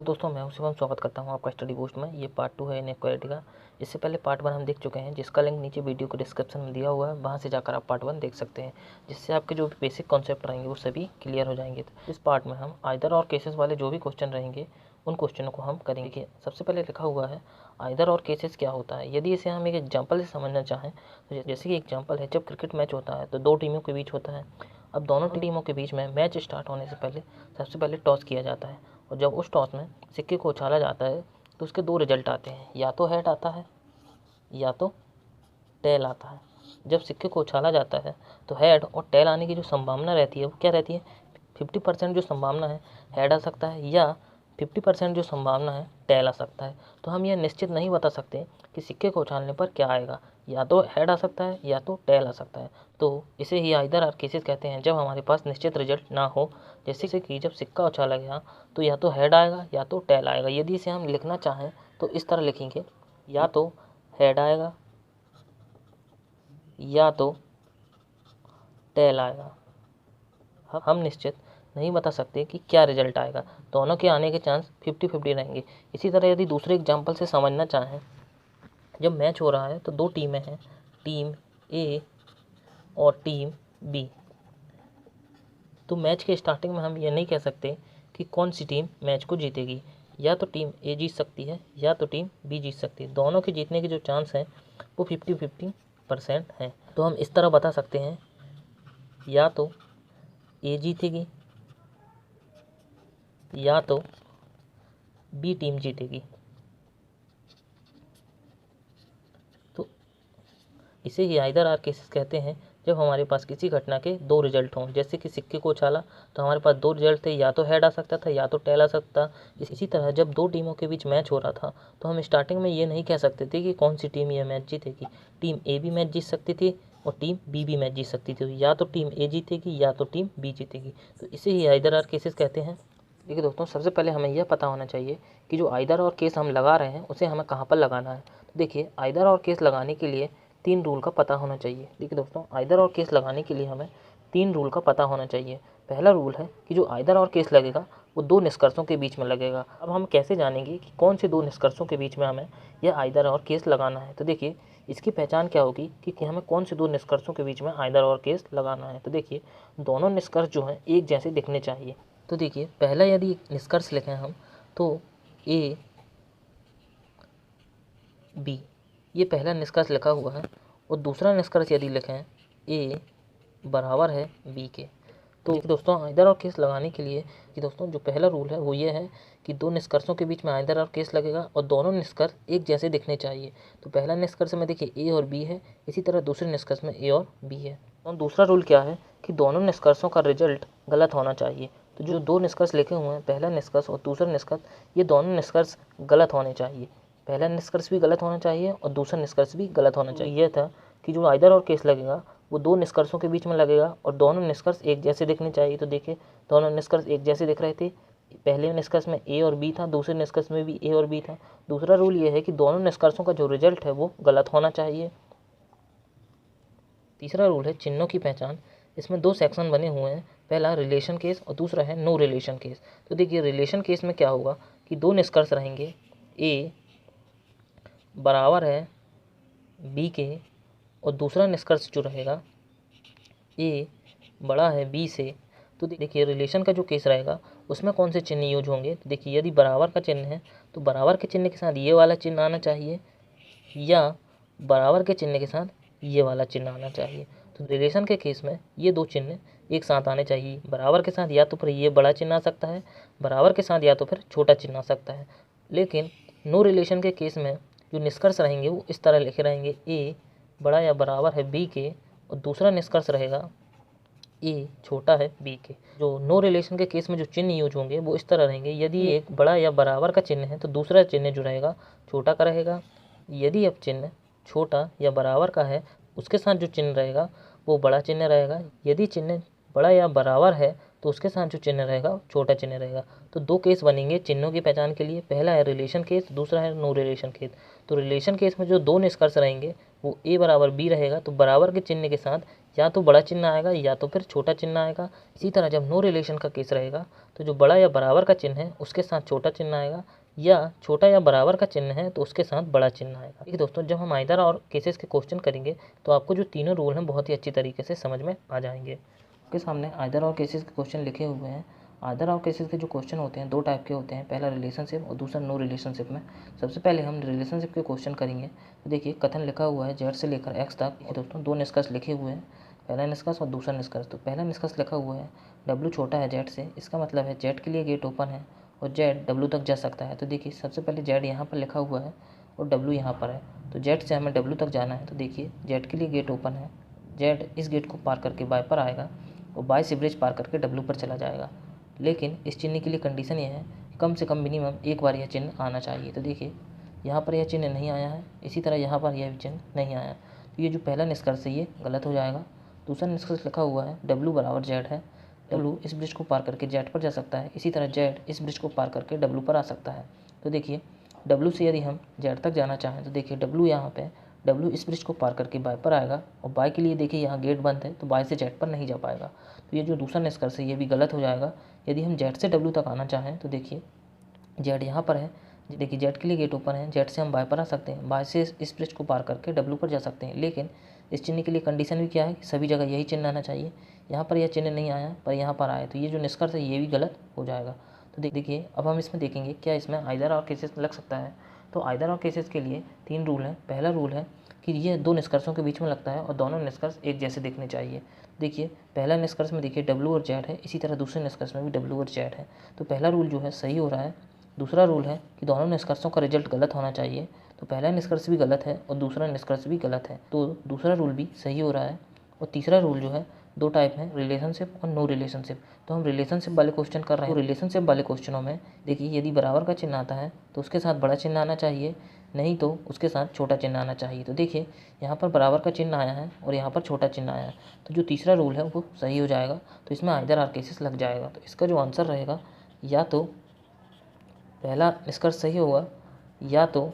दोस्तों मैं शिवम स्वागत करता हूं आपका स्टडी बूस्ट में। ये पार्ट 2 है इनइक्वालिटी का। इससे पहले पार्ट 1 हम देख चुके हैं, जिसका लिंक नीचे वीडियो के डिस्क्रिप्शन में दिया हुआ है। वहां से जाकर आप पार्ट 1 देख सकते हैं, जिससे आपके जो भी बेसिक कॉन्सेप्ट रहेंगे वो सभी क्लियर हो जाएंगे। तो इस पार्ट में हम आइदर और केसेस वाले जो भी क्वेश्चन रहेंगे उन क्वेश्चनों को हम करेंगे। सबसे पहले लिखा हुआ है आइदर और केसेस क्या होता है। यदि इसे हम एक एग्जाम्पल से समझना चाहें तो जैसे कि एग्जाम्पल है, जब क्रिकेट मैच होता है तो दो टीमों के बीच होता है। अब दोनों टीमों के बीच में मैच स्टार्ट होने से पहले सबसे पहले टॉस किया जाता है, और जब उस टॉस में सिक्के को उछाला जाता है तो उसके दो रिजल्ट आते हैं, या तो हेड आता है या तो टेल आता है। जब सिक्के को उछाला जाता है तो हेड और टेल आने की जो संभावना रहती है वो क्या रहती है, 50% जो संभावना है हेड आ सकता है, या 50% जो संभावना है टेल आ सकता है। तो हम यह निश्चित नहीं बता सकते कि सिक्के को उछालने पर क्या आएगा, या तो हेड आ सकता है या तो टेल आ सकता है। तो इसे ही आइदर आर केसेस कहते हैं, जब हमारे पास निश्चित रिजल्ट ना हो। जैसे कि जब सिक्का उछाला गया तो या तो हेड आएगा या तो टेल आएगा। यदि इसे हम लिखना चाहें तो इस तरह लिखेंगे, या तो हेड आएगा या तो टेल आएगा। हम निश्चित नहीं बता सकते कि क्या रिजल्ट आएगा, दोनों के आने के चांस 50-50 रहेंगे। इसी तरह यदि दूसरे एग्जाम्पल से समझना चाहें, जब मैच हो रहा है तो दो टीमें हैं, टीम ए और टीम बी। तो मैच के स्टार्टिंग में हम ये नहीं कह सकते कि कौन सी टीम मैच को जीतेगी। या तो टीम ए जीत सकती है या तो टीम बी जीत सकती है। दोनों के जीतने के जो चांस हैं वो 50-50% हैं। तो हम इस तरह बता सकते हैं, या तो ए जीतेगी या तो बी टीम जीतेगी। तो इसे ही आइदर आर केसेस कहते हैं, जब हमारे पास किसी घटना के दो रिजल्ट हों। जैसे कि सिक्के को उछाला तो हमारे पास दो रिजल्ट थे, या तो हेड आ सकता था या तो टेल आ सकता। इसी तरह जब दो टीमों के बीच मैच हो रहा था तो हम स्टार्टिंग में ये नहीं कह सकते थे कि कौन सी टीम यह मैच जीतेगी। टीम ए भी मैच जीत सकती थी और टीम बी भी मैच जीत सकती थी, या तो टीम ए जीतेगी या तो टीम बी जीतेगी। तो इसे ही आइदर आर केसेस कहते हैं। देखिए दोस्तों, सबसे पहले हमें यह पता होना चाहिए कि जो आइदर और केस हम लगा रहे हैं उसे हमें कहाँ पर लगाना है। तो देखिए, आइदर और केस लगाने के लिए 3 रूल का पता होना चाहिए। देखिए दोस्तों, आइदर और केस लगाने के लिए हमें 3 रूल का पता होना चाहिए। पहला रूल है कि जो आइदर और केस लगेगा वो दो निष्कर्षों के बीच में लगेगा। अब हम कैसे जानेंगे कि कौन से दो निष्कर्षों के बीच में हमें यह आइदर और केस लगाना है। तो देखिए, इसकी पहचान क्या होगी कि हमें कौन से दो निष्कर्षों के बीच में आइदर और केस लगाना है। तो देखिए, दोनों निष्कर्ष जो हैं एक जैसे दिखने चाहिए। तो देखिए, पहला यदि निष्कर्ष लिखें हम तो ए बी, ये पहला निष्कर्ष लिखा हुआ है। और दूसरा निष्कर्ष यदि लिखें ए बराबर है बी के। तो दोस्तों, आइदर और केस लगाने के लिए कि दोस्तों जो पहला रूल है वो ये है कि दो निष्कर्षों के बीच में आइदर और केस लगेगा और दोनों निष्कर्ष एक जैसे दिखने चाहिए। तो पहला निष्कर्ष में देखिए ए और बी है, इसी तरह दूसरे निष्कर्ष में ए और बी है। और दूसरा रूल क्या है कि दोनों निष्कर्षों का रिजल्ट गलत होना चाहिए। तो जो दो निष्कर्ष लिखे हुए हैं, पहला निष्कर्ष और दूसरा निष्कर्ष, ये दोनों निष्कर्ष गलत होने चाहिए। पहला निष्कर्ष भी गलत होना चाहिए और दूसरा निष्कर्ष भी गलत होना चाहिए। यह था कि जो आइदर और केस लगेगा वो दो निष्कर्षों के बीच में लगेगा और दोनों निष्कर्ष एक जैसे दिखने चाहिए। तो देखिए, दोनों निष्कर्ष एक जैसे दिख रहे थे। पहले निष्कर्ष में ए और बी था, दूसरे निष्कर्ष में भी ए और बी था। दूसरा रूल ये है कि दोनों निष्कर्षों का जो रिजल्ट है वो गलत होना चाहिए। तीसरा रूल है चिन्हों की पहचान। इसमें दो सेक्शन बने हुए हैं, पहला रिलेशन केस और दूसरा है नो रिलेशन केस। तो देखिए, रिलेशन केस में क्या होगा कि दो निष्कर्ष रहेंगे, ए बराबर है बी के और दूसरा निष्कर्ष जो रहेगा ए बड़ा है बी से। तो देखिए, रिलेशन का जो केस रहेगा उसमें कौन से चिन्ह यूज होंगे। तो देखिए, यदि बराबर का चिन्ह है तो बराबर के चिन्ह के साथ ये वाला चिन्ह आना चाहिए, या बराबर के चिन्ह के साथ ये वाला चिन्ह आना चाहिए। तो रिलेशन के केस में ये दो चिन्ह एक साथ आने चाहिए। बराबर के साथ या तो फिर ये बड़ा चिन्ह आ सकता है, बराबर के साथ या तो फिर छोटा चिन्ह आ सकता है। लेकिन नो रिलेशन के केस में जो निष्कर्ष रहेंगे वो इस तरह लिखे रहेंगे, ए बड़ा या बराबर है बी के और दूसरा निष्कर्ष रहेगा ए छोटा है बी के। जो नो रिलेशन के केस में जो चिन्ह यूज होंगे वो इस तरह रहेंगे, यदि एक बड़ा या बराबर का चिन्ह है तो दूसरा चिन्ह जो रहेगा छोटा का रहेगा। यदि अब चिन्ह छोटा या बराबर का है उसके साथ जो चिन्ह रहेगा वो बड़ा चिन्ह रहेगा। यदि चिन्ह बड़ा या बराबर है तो उसके साथ जो चिन्ह रहेगा छोटा चिन्ह रहेगा। तो दो केस बनेंगे चिन्हों की पहचान के लिए, पहला है रिलेशन केस, दूसरा है नो रिलेशन केस। तो रिलेशन केस में जो दो निष्कर्ष रहेंगे वो ए बराबर बी रहेगा, तो बराबर के चिन्ह के साथ या तो बड़ा चिन्ह आएगा या तो फिर छोटा चिन्ह आएगा। इसी तरह जब नो रिलेशन का केस रहेगा तो जो बड़ा या बराबर का चिन्ह है उसके साथ छोटा चिन्ह आएगा, या छोटा या बराबर का चिन्ह है तो उसके साथ बड़ा चिन्ह आएगा। ठीक है दोस्तों, जब हम आइदर और केसेस के क्वेश्चन करेंगे तो आपको जो तीनों रूल हैं बहुत ही अच्छी तरीके से समझ में आ जाएंगे। आपके सामने आइदर और केसेस के क्वेश्चन लिखे हुए हैं। आइदर और केसेस के जो क्वेश्चन होते हैं दो टाइप के होते हैं, पहला रिलेशनशिप और दूसरा नो रिलेशनशिप में। सबसे पहले हम रिलेशनशिप के क्वेश्चन करेंगे। तो देखिए कथन लिखा हुआ है जेड से लेकर एक्स तक। ये दोस्तों दो निष्कर्ष लिखे हुए हैं, पहला निष्कर्ष और दूसरा निष्कर्ष। तो पहला निष्कर्ष लिखा हुआ है डब्ल्यू छोटा है जेड से, इसका मतलब है जेड के लिए गेट ओपन है और जेड डब्ल्यू तक जा सकता है। तो देखिए सबसे पहले जेड यहाँ पर लिखा हुआ है और डब्ल्यू यहाँ पर है, तो जेड से हमें डब्ल्यू तक जाना है। तो देखिए जेड के लिए गेट ओपन है, जेड इस गेट को पार करके बाय पर आएगा और बाय से ब्रिज पार करके डब्ल्यू पर चला जाएगा। लेकिन इस चिन्ह के लिए कंडीशन ये है कम से कम मिनिमम एक बार यह चिन्ह आना चाहिए। तो देखिए यहाँ पर यह चिन्ह नहीं आया है, इसी तरह यहाँ पर यह भी चिन्ह नहीं आया, तो ये जो पहला निष्कर्ष है ये गलत हो जाएगा। दूसरा निष्कर्ष लिखा हुआ है डब्ल्यू बराबर जेड है, डब्ल्यू इस ब्रिज को पार करके जेड पर जा सकता है, इसी तरह जेड इस ब्रिज को पार करके डब्ल्यू पर आ सकता है। तो देखिए डब्ल्यू से यदि हम जेड तक जाना चाहें तो देखिए डब्ल्यू यहाँ पे, डब्ल्यू इस ब्रिज को पार करके बाय पर आएगा और बाय के लिए देखिए यहाँ गेट बंद है तो बाय से जेड पर नहीं जा पाएगा। तो ये जो दूसरा निष्कर्ष है ये भी गलत हो जाएगा। यदि हम जेड से डब्ल्यू तक आना चाहें तो देखिए जेड यहाँ पर है, देखिए जेड के लिए गेट ओपन है, जेड से हम बाय पर आ सकते हैं, बाय से इस ब्रिज को पार करके डब्ल्यू पर जा सकते हैं। लेकिन इस चिन्ह के लिए कंडीशन भी क्या है कि सभी जगह यही चिन्ह आना चाहिए। यहाँ पर यह चिन्ह नहीं आया पर यहाँ पर आया, तो ये जो निष्कर्ष है ये भी गलत हो जाएगा। तो देखिए अब हम इसमें देखेंगे क्या इसमें आइदर और केसेस लग सकता है। तो आइदर और केसेस के लिए तीन रूल हैं। पहला रूल है कि ये दो निष्कर्षों के बीच में लगता है और दोनों निष्कर्ष एक जैसे दिखने चाहिए। देखिए पहला निष्कर्ष में देखिए डब्ल्यू और जेड है, इसी तरह दूसरे निष्कर्ष में भी डब्ल्यू और जेड है, तो पहला रूल जो है सही हो रहा है। दूसरा रूल है कि दोनों निष्कर्षों का रिजल्ट गलत होना चाहिए, तो पहला निष्कर्ष भी गलत है और दूसरा निष्कर्ष भी गलत है, तो दूसरा रूल भी सही हो रहा है। और तीसरा रूल जो है दो टाइप है, रिलेशनशिप और नो रिलेशनशिप। तो हम रिलेशनशिप वाले क्वेश्चन कर रहे हैं। तो रिलेशनशिप वाले क्वेश्चनों में देखिए यदि बराबर का चिन्ह आता है तो उसके साथ बड़ा चिन्ह आना चाहिए, नहीं तो उसके साथ छोटा चिन्ह आना चाहिए। तो देखिए यहाँ पर बराबर का चिन्ह आया है और यहाँ पर छोटा चिन्ह आया है, तो जो तीसरा रूल है वो सही हो जाएगा, तो इसमें आइदर आर केसेस लग जाएगा। तो इसका जो आंसर रहेगा या तो पहला निष्कर्ष सही होगा या तो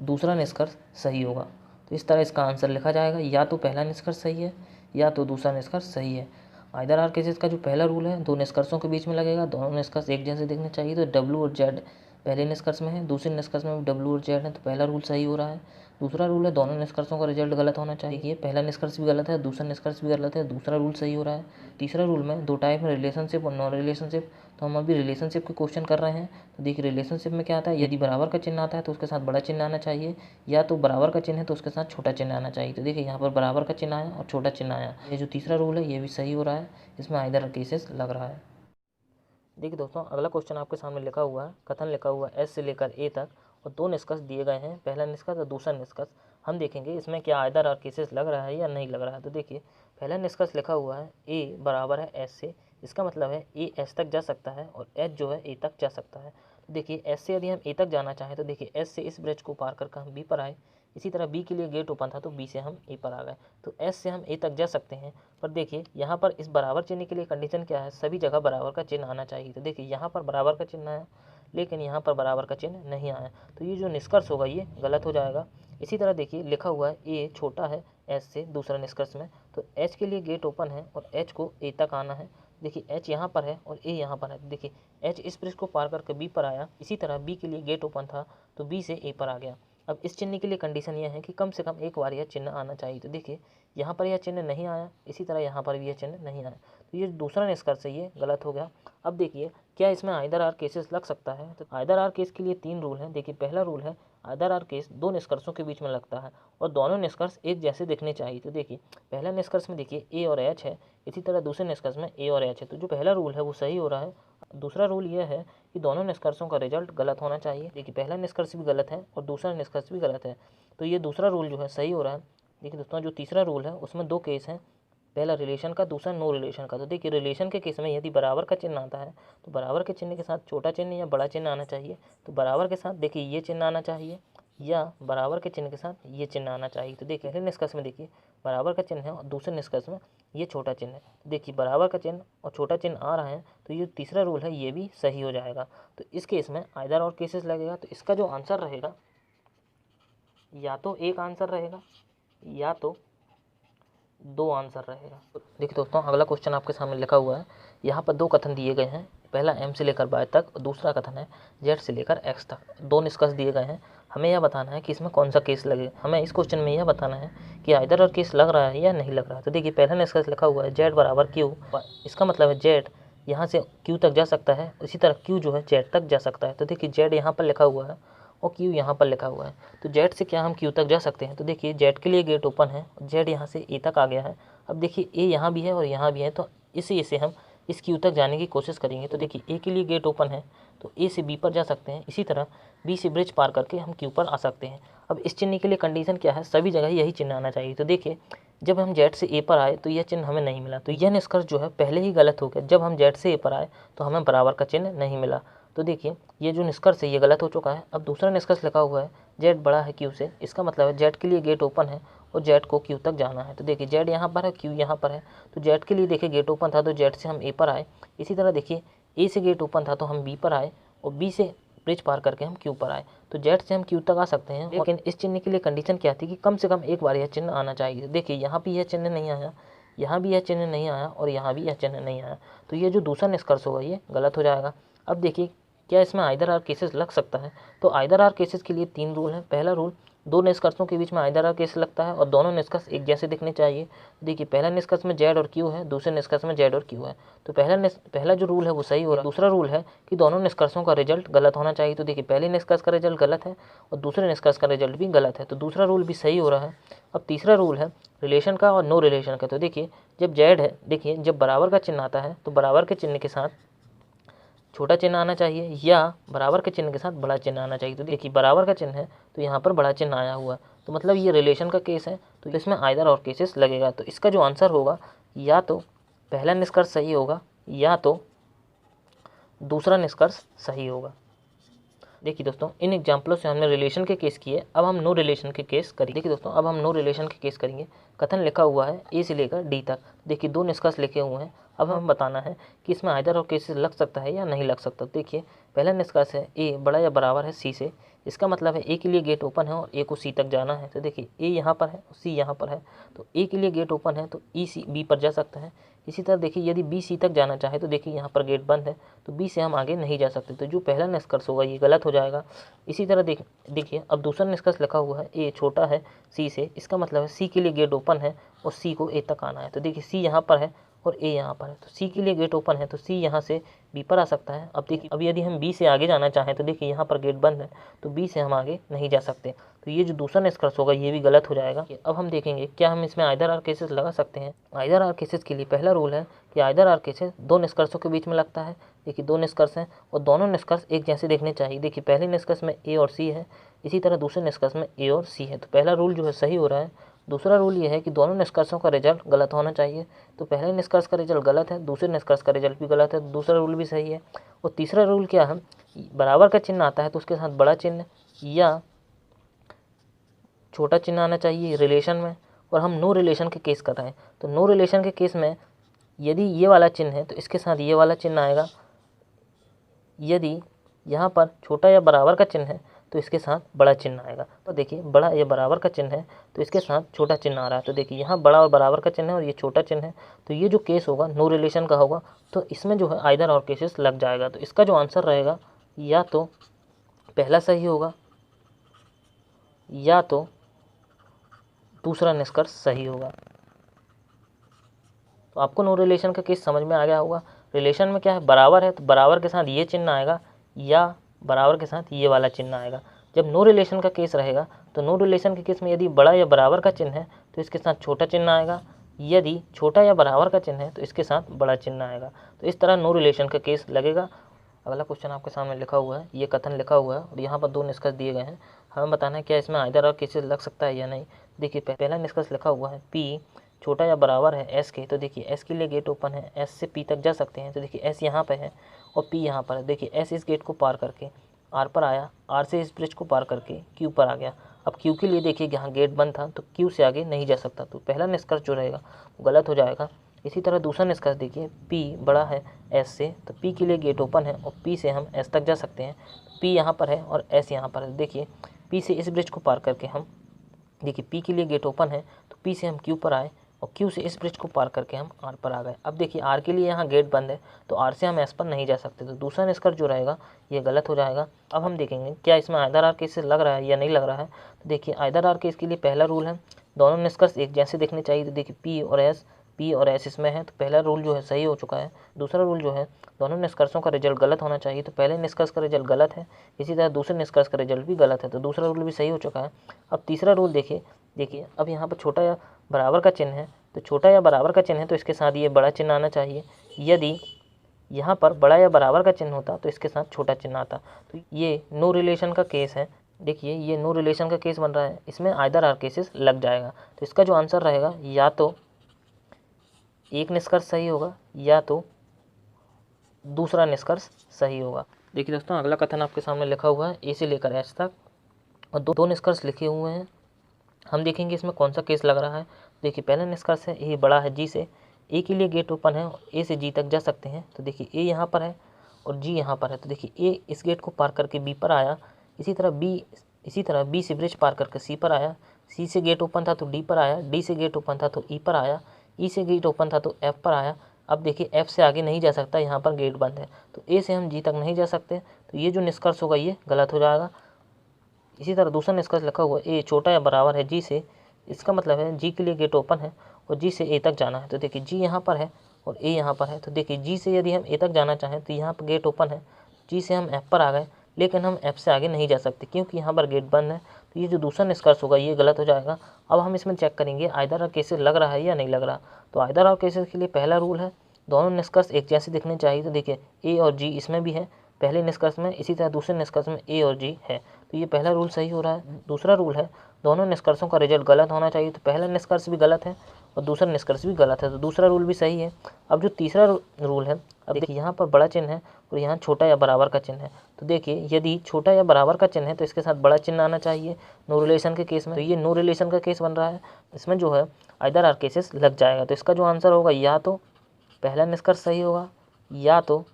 दूसरा निष्कर्ष सही होगा। तो इस तरह इसका आंसर लिखा जाएगा, या तो पहला निष्कर्ष सही है या तो दूसरा निष्कर्ष सही है। आइदर आर केसेस का जो पहला रूल है दो निष्कर्षों के बीच में लगेगा, दोनों निष्कर्ष एक जैसे दिखने चाहिए। तो डब्ल्यू और जेड पहले निष्कर्ष में है, दूसरे निष्कर्ष में भी डब्ल्यू और जेड है, तो पहला रूल सही हो रहा है। दूसरा रूल है दोनों निष्कर्षों का रिजल्ट गलत होना चाहिए, पहला निष्कर्ष भी गलत है, दूसरा निष्कर्ष भी गलत है, दूसरा रूल सही हो रहा है। तीसरा रूल में दो टाइप है, रिलेशनशिप और नॉन रिलेशनशिप। तो हम अभी रिलेशनशिप के क्वेश्चन कर रहे हैं। तो देखिए रिलेशनशिप में क्या आता है, यदि बराबर का चिन्ह आता है तो उसके साथ बड़ा चिन्ह आना चाहिए, या तो बराबर का चिन्ह है तो उसके साथ छोटा चिन्ह आना चाहिए। तो देखिए यहाँ पर बराबर का चिन्ह आया और छोटा चिन्ह आया, ये जो तीसरा रूल है ये भी सही हो रहा है, इसमें आइदर केसेस लग रहा है। देखिए दोस्तों अगला क्वेश्चन आपके सामने लिखा हुआ है, कथन लिखा हुआ है एस से लेकर ए तक और दो निष्कर्ष दिए गए हैं, पहला निष्कर्ष और दूसरा निष्कर्ष। हम देखेंगे इसमें क्या आइदर आर केसेस लग रहा है या नहीं लग रहा है। तो देखिए पहला निष्कर्ष लिखा हुआ है ए बराबर है एस से, इसका मतलब है ए एस तक जा सकता है और एच जो है ए तक जा सकता है। तो देखिए एस से यदि हम ए तक जाना चाहें तो देखिए एस से इस ब्रिज को पार करके हम बी पर आए, इसी तरह बी के लिए गेट ओपन था तो बी से हम ए पर आ गए, तो एस से हम ए तक जा सकते हैं। पर देखिए यहाँ पर इस बराबर चिन्ह के लिए कंडीशन क्या है, सभी जगह बराबर का चिन्ह आना चाहिए। तो देखिए यहाँ पर बराबर का चिन्ह आया लेकिन यहाँ पर बराबर का चिन्ह नहीं आया, तो ये जो निष्कर्ष होगा ये गलत हो जाएगा। इसी तरह देखिए लिखा हुआ है ए छोटा है एच से दूसरा निष्कर्ष में, तो एच के लिए गेट ओपन है और एच को ए तक आना है। देखिए एच यहाँ पर है और ए यहाँ पर है, देखिए एच इस ब्रिज को पार करके बी पर आया, इसी तरह बी के लिए गेट ओपन था तो बी से ए पर आ गया। अब इस चिन्ह के लिए कंडीशन यह है कि कम से कम एक बार यह चिन्ह आना चाहिए। तो देखिए यहाँ पर यह चिन्ह नहीं आया, इसी तरह यहाँ पर भी यह चिन्ह नहीं आया, तो ये दूसरा निष्कर्ष है ये गलत हो गया। अब देखिए क्या इसमें आइदर आर केसेस लग सकता है। तो आइदर आर केस के लिए तीन रूल हैं। देखिए पहला रूल है आइदर आर केस दो निष्कर्षों के बीच में लगता है और दोनों निष्कर्ष एक जैसे दिखने चाहिए। तो देखिए पहला निष्कर्ष में देखिए ए और एच है, इसी तरह दूसरे निष्कर्ष में ए और एच है, तो जो पहला रूल है वो सही हो रहा है। दूसरा रूल यह है कि दोनों निष्कर्षों का रिजल्ट गलत होना चाहिए। देखिए पहला निष्कर्ष भी गलत है और दूसरा निष्कर्ष भी गलत है, तो ये दूसरा रूल जो है सही हो रहा है। देखिए दोस्तों जो तीसरा रूल है उसमें दो केस हैं, पहला रिलेशन का, दूसरा नो रिलेशन का। तो देखिए रिलेशन के केस में यदि बराबर का चिन्ह आता है तो बराबर के चिन्ह के साथ छोटा चिन्ह या बड़ा चिन्ह आना चाहिए। तो बराबर के साथ देखिए ये चिन्ह आना चाहिए या बराबर के चिन्ह के साथ ये चिन्ह आना चाहिए। तो देखिए पहले निष्कर्ष में देखिए बराबर का चिन्ह है और दूसरे निष्कर्ष में ये छोटा चिन्ह है। देखिए बराबर का चिन्ह और छोटा चिन्ह आ रहा है तो ये तीसरा रूल है ये भी सही हो जाएगा। तो इस केस में आइदर और केसेस लगेगा, तो इसका जो आंसर रहेगा या तो एक आंसर रहेगा या तो दो आंसर रहेगा। देखिए दोस्तों, अगला क्वेश्चन आपके सामने लिखा हुआ है। यहाँ पर दो कथन दिए गए हैं, पहला m से लेकर y तक और दूसरा कथन है z से लेकर x तक। दो निष्कर्ष दिए गए हैं, हमें यह बताना है कि इसमें कौन सा केस लगे। हमें इस क्वेश्चन में यह बताना है कि आइदर और केस लग रहा है या नहीं लग रहा है। तो देखिए, पहला निष्कर्ष लिखा हुआ है z बराबर q। इसका मतलब है z यहाँ से q तक जा सकता है, इसी तरह q जो है z तक जा सकता है। तो देखिए, z यहाँ पर लिखा हुआ है और q यहाँ पर लिखा हुआ है। तो z से क्या हम q तक जा सकते हैं? तो देखिए, z के लिए गेट ओपन है, z यहाँ से a तक आ गया है। अब देखिए, a यहाँ भी है और यहाँ भी है, तो इसी से हम इस q तक जाने की कोशिश करेंगे। तो देखिए, a के लिए गेट ओपन है तो a से b पर जा सकते हैं, इसी तरह b से ब्रिज पार करके हम q पर आ सकते हैं। अब इस चिन्ह के लिए कंडीशन क्या है? सभी जगह यही चिन्ह आना चाहिए। तो देखिए, जब हम z से a पर आए तो यह चिन्ह हमें नहीं मिला, तो यह निष्कर्ष जो है पहले ही गलत हो गया। जब हम z से a पर आए तो हमें बराबर का चिन्ह नहीं मिला। तो देखिए, ये जो निष्कर्ष है ये गलत हो चुका है। अब दूसरा निष्कर्ष लिखा हुआ है z बड़ा है q से, इसका मतलब है z के लिए गेट ओपन है और z को q तक जाना है। तो देखिए, z यहाँ पर है, q यहाँ पर है, तो z के लिए देखिए गेट ओपन था तो z से हम a पर आए। इसी तरह देखिए, a से गेट ओपन था तो हम b पर आए और b से ब्रिज पार करके हम q पर आए। तो z से हम q तक आ सकते हैं, लेकिन इस चिन्ह के लिए कंडीशन क्या थी कि कम से कम एक बार यह चिन्ह आना चाहिए। देखिए, यहाँ भी यह चिन्ह नहीं आया, यहाँ भी यह चिन्ह नहीं आया और यहाँ भी यह चिन्ह नहीं आया, तो ये जो दूसरा निष्कर्ष होगा ये गलत हो जाएगा। अब देखिए, क्या इसमें आइदर आर केसेस लग सकता है? तो आइदर आर केसेस के लिए 3 रूल हैं। पहला रूल, दो निष्कर्षों के बीच में आइदर आर केस लगता है और दोनों निष्कर्ष एक जैसे दिखने चाहिए। देखिए, पहला निष्कर्ष में z और q है, दूसरे निष्कर्ष में z और q है, तो पहला जो रूल है वो सही हो रहा है। दूसरा रूल है कि दोनों निष्कर्षों का रिजल्ट गलत होना चाहिए। तो देखिए, पहले निष्कर्ष का रिजल्ट गलत है और दूसरे निष्कर्ष का रिजल्ट भी गलत है, तो दूसरा रूल भी सही हो रहा है। अब तीसरा रूल है रिलेशन का और नो रिलेशन का। तो देखिए, जब z है, देखिए जब बराबर का चिन्ह आता है तो बराबर के चिन्ह के साथ छोटा चिन्ह आना चाहिए या बराबर के चिन्ह के साथ बड़ा चिन्ह आना चाहिए। तो देखिए, बराबर का चिन्ह है तो यहाँ पर बड़ा चिन्ह आया हुआ है, तो मतलब ये रिलेशन का केस है, तो इसमें आइदर और केसेस लगेगा। तो इसका जो आंसर होगा या तो पहला निष्कर्ष सही होगा या तो दूसरा निष्कर्ष सही होगा। देखिए दोस्तों, इन एग्जाम्पलों से हमने रिलेशन के केस किए, अब हम नो रिलेशन के केस करेंगे। देखिए दोस्तों, अब हम नो रिलेशन के केस करेंगे। कथन लिखा हुआ है ए से लेकर डी तक। देखिए, दो निष्कर्ष लिखे हुए हैं, अब हम बताना है कि इसमें आइदर और केसेस लग सकता है या नहीं लग सकता। देखिए, पहला निष्कर्ष है ए बड़ा या बराबर है सी से, इसका मतलब है ए के लिए गेट ओपन है और ए को सी तक जाना है। तो देखिए, ए यहाँ पर है, सी यहाँ पर है, तो ए के लिए गेट ओपन है तो ई सी बी पर जा सकता है। इसी तरह देखिए, यदि बी सी तक जाना चाहे तो देखिए यहाँ पर गेट बंद है, तो बी से हम आगे नहीं जा सकते, तो जो पहला निष्कर्ष होगा ये गलत हो जाएगा। इसी तरह देखिए, अब दूसरा निष्कर्ष लिखा हुआ है ए छोटा है सी से, इसका मतलब है सी के लिए गेट ओपन है और सी को ए तक आना है। तो देखिए, सी यहाँ पर है और ए यहाँ पर है, तो सी के लिए गेट ओपन है तो सी यहाँ से बी पर आ सकता है। अब देखिए, अब यदि हम बी से आगे जाना चाहें तो देखिए यहाँ पर गेट बंद है, तो बी से हम आगे नहीं जा सकते, तो ये जो दूसरा निष्कर्ष होगा ये भी गलत हो जाएगा। अब हम देखेंगे क्या हम इसमें आइदर आर केसेस लगा सकते हैं। आइदर आर केसेस के लिए पहला रूल है कि आइदर आर केसेस दो निष्कर्षों के बीच में लगता है। देखिए, दो निष्कर्ष हैं और दोनों निष्कर्ष एक जैसे देखने चाहिए। देखिए, पहले निष्कर्ष में ए और सी है, इसी तरह दूसरे निष्कर्ष में ए और सी है, तो पहला रूल जो है सही हो रहा है। दूसरा रूल ये है कि दोनों निष्कर्षों का रिजल्ट गलत होना चाहिए, तो पहले निष्कर्ष का रिजल्ट गलत है, दूसरे निष्कर्ष का रिजल्ट भी गलत है, दूसरा रूल भी सही है। और तीसरा रूल क्या है, बराबर का चिन्ह आता है तो उसके साथ बड़ा चिन्ह या छोटा चिन्ह आना चाहिए रिलेशन में। और हम नो रिलेशन के केस कर रहे हैं, तो नो रिलेशन के केस में यदि ये वाला चिन्ह है तो इसके साथ ये वाला चिन्ह आएगा, यदि यहाँ पर छोटा या बराबर का चिन्ह है तो इसके साथ बड़ा चिन्ह आएगा। तो देखिए, बड़ा या बराबर का चिन्ह है तो इसके साथ छोटा चिन्ह आ रहा है, तो देखिए यहाँ बड़ा और बराबर का चिन्ह है और ये छोटा चिन्ह है, तो ये जो केस होगा नो रिलेशन का होगा, तो इसमें जो है आइदर और केसेस लग जाएगा। तो इसका जो आंसर रहेगा या तो पहला सही होगा या तो दूसरा निष्कर्ष सही होगा। तो आपको नो रिलेशन का केस समझ में आ गया होगा। रिलेशन में क्या है, बराबर है तो बराबर के साथ ये चिन्ह आएगा या बराबर के साथ ये वाला चिन्ह आएगा। जब नो रिलेशन का केस रहेगा तो नो रिलेशन के केस में यदि बड़ा या बराबर का चिन्ह है तो इसके साथ छोटा चिन्ह आएगा, यदि छोटा या बराबर का चिन्ह है तो इसके साथ बड़ा चिन्ह आएगा। तो इस तरह नो रिलेशन का केस लगेगा। अगला क्वेश्चन आपके सामने लिखा हुआ है, ये कथन लिखा हुआ है और यहाँ पर दो निष्कर्ष दिए गए हैं, हमें बताना है क्या इसमें आइदर और केसेस लग सकता है या नहीं। देखिए, पहला निष्कर्ष लिखा हुआ है पी छोटा या बराबर है एस के, तो देखिए एस के लिए गेट ओपन है, एस से पी तक जा सकते हैं, तो देखिए एस यहाँ पे है और पी यहाँ पर है। देखिए, एस इस गेट को पार करके आर पर आया, आर से इस ब्रिज को पार करके क्यू पर आ गया। अब क्यू के लिए देखिए यहाँ गेट बंद था तो क्यू से आगे नहीं जा सकता, तो पहला निष्कर्ष जो रहेगा वो गलत हो जाएगा। इसी तरह दूसरा निष्कर्ष देखिए, पी बड़ा है एस से, तो पी के लिए गेट ओपन है और पी से हम एस तक जा सकते हैं, पी यहाँ पर है और एस यहाँ पर है। देखिए, पी से इस ब्रिज को पार करके हम देखिए P के लिए गेट ओपन है तो P से हम Q पर आए और Q से इस ब्रिज को पार करके हम R पर आ गए। अब देखिए R के लिए यहाँ गेट बंद है तो R से हम S पर नहीं जा सकते, तो दूसरा निष्कर्ष जो रहेगा ये गलत हो जाएगा। अब हम देखेंगे क्या इसमें आइदर आर केस लग रहा है या नहीं लग रहा है। तो देखिए आइदर आर केस के लिए पहला रूल है दोनों निष्कर्ष एक जैसे दिखने चाहिए। तो देखिए P और S इसमें है तो पहला रूल जो है सही हो चुका है। दूसरा रूल जो है दोनों निष्कर्षों का रिजल्ट गलत होना चाहिए, तो पहले निष्कर्ष का रिजल्ट गलत है, इसी तरह दूसरे निष्कर्ष का रिजल्ट भी गलत है, तो दूसरा रूल भी सही हो चुका है। अब तीसरा रूल देखिए अब यहाँ पर छोटा या बराबर का चिन्ह है, तो छोटा या बराबर का चिन्ह है तो इसके साथ ये बड़ा चिन्ह आना चाहिए। यदि यहाँ पर बड़ा या बराबर का चिन्ह होता तो इसके साथ छोटा चिन्ह आता। तो ये नो रिलेशन का केस है। देखिए ये नो रिलेशन का केस बन रहा है, इसमें आइदर आर केसेस लग जाएगा। तो इसका जो आंसर रहेगा या तो एक निष्कर्ष सही होगा या तो दूसरा निष्कर्ष सही होगा। देखिए दोस्तों अगला कथन आपके सामने लिखा हुआ है ए से लेकर एच तक और दो निष्कर्ष लिखे हुए हैं। हम देखेंगे इसमें कौन सा केस लग रहा है। देखिए पहला निष्कर्ष है ए बड़ा है जी से, ए के लिए गेट ओपन है, ए से जी तक जा सकते हैं। तो देखिए ए यहाँ पर है और जी यहाँ पर है, तो देखिए ए इस गेट को पार करके बी पर आया, इसी तरह बी से ब्रिज पार करके सी पर आया, सी से गेट ओपन था तो डी पर आया, डी से गेट ओपन था तो ई पर आया, ई से गेट ओपन था तो एफ पर आया। अब देखिए एफ से आगे नहीं जा सकता, यहाँ पर गेट बंद है, तो ए से हम जी तक नहीं जा सकते, तो ये जो निष्कर्ष होगा ये गलत हो जाएगा। इसी तरह दूसरा निष्कर्ष लिखा हुआ ए छोटा या बराबर है जी से, इसका मतलब है जी के लिए गेट ओपन है और जी से ए तक जाना है। तो देखिए जी यहाँ पर है और ए यहाँ पर है, तो देखिए जी से यदि हम ए तक जाना चाहें तो यहाँ पर गेट ओपन है, जी से हम एफ पर आ गए, लेकिन हम एफ से आगे नहीं जा सकते क्योंकि यहाँ पर गेट बंद है। तो ये जो दूसरा निष्कर्ष होगा ये गलत हो जाएगा। अब हम इसमें चेक करेंगे आइदर आर केसेस लग रहा है या नहीं लग रहा। तो आइदर आर केसेस के लिए पहला रूल है दोनों निष्कर्ष एक जैसे दिखने चाहिए। तो देखिए ए और जी इसमें भी है पहले निष्कर्ष में, इसी तरह दूसरे निष्कर्ष में ए और जी है, तो ये पहला रूल सही हो रहा है। दूसरा रूल है दोनों निष्कर्षों का रिजल्ट गलत होना चाहिए, तो पहला निष्कर्ष भी गलत है और दूसरा निष्कर्ष भी गलत है, तो दूसरा रूल भी सही है। अब जो तीसरा रूल है, अब देखिए यहाँ पर बड़ा चिन्ह है और यहाँ छोटा या बराबर का चिन्ह है। तो देखिए यदि छोटा या बराबर का चिन्ह है तो इसके साथ बड़ा चिन्ह आना चाहिए नो रिलेशन के केस में, तो ये नो रिलेशन का केस बन रहा है, इसमें जो है आइदर आर केसेस लग जाएगा। तो इसका जो आंसर होगा या तो पहला निष्कर्ष सही होगा या तो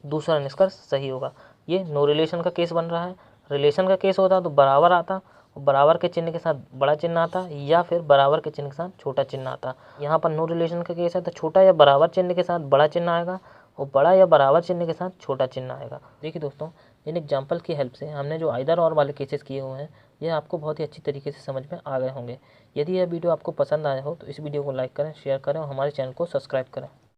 दूसरा निष्कर्ष सही होगा। ये नो रिलेशन का केस बन रहा है। रिलेशन का केस होता तो बराबर आता और बराबर के चिन्ह के साथ बड़ा चिन्ह आता या फिर बराबर के चिन्ह के साथ छोटा चिन्ह आता। यहाँ पर नो रिलेशन का केस है तो छोटा या बराबर चिन्ह के साथ बड़ा चिन्ह आएगा और बड़ा या बराबर चिन्ह के साथ छोटा चिन्ह आएगा। देखिए दोस्तों इन एग्जाम्पल की हेल्प से हमने जो आइदर और वाले केसेस किए हुए हैं ये आपको बहुत ही अच्छी तरीके से समझ में आ गए होंगे। यदि यह वीडियो आपको पसंद आया हो तो इस वीडियो को लाइक करें, शेयर करें और हमारे चैनल को सब्सक्राइब करें।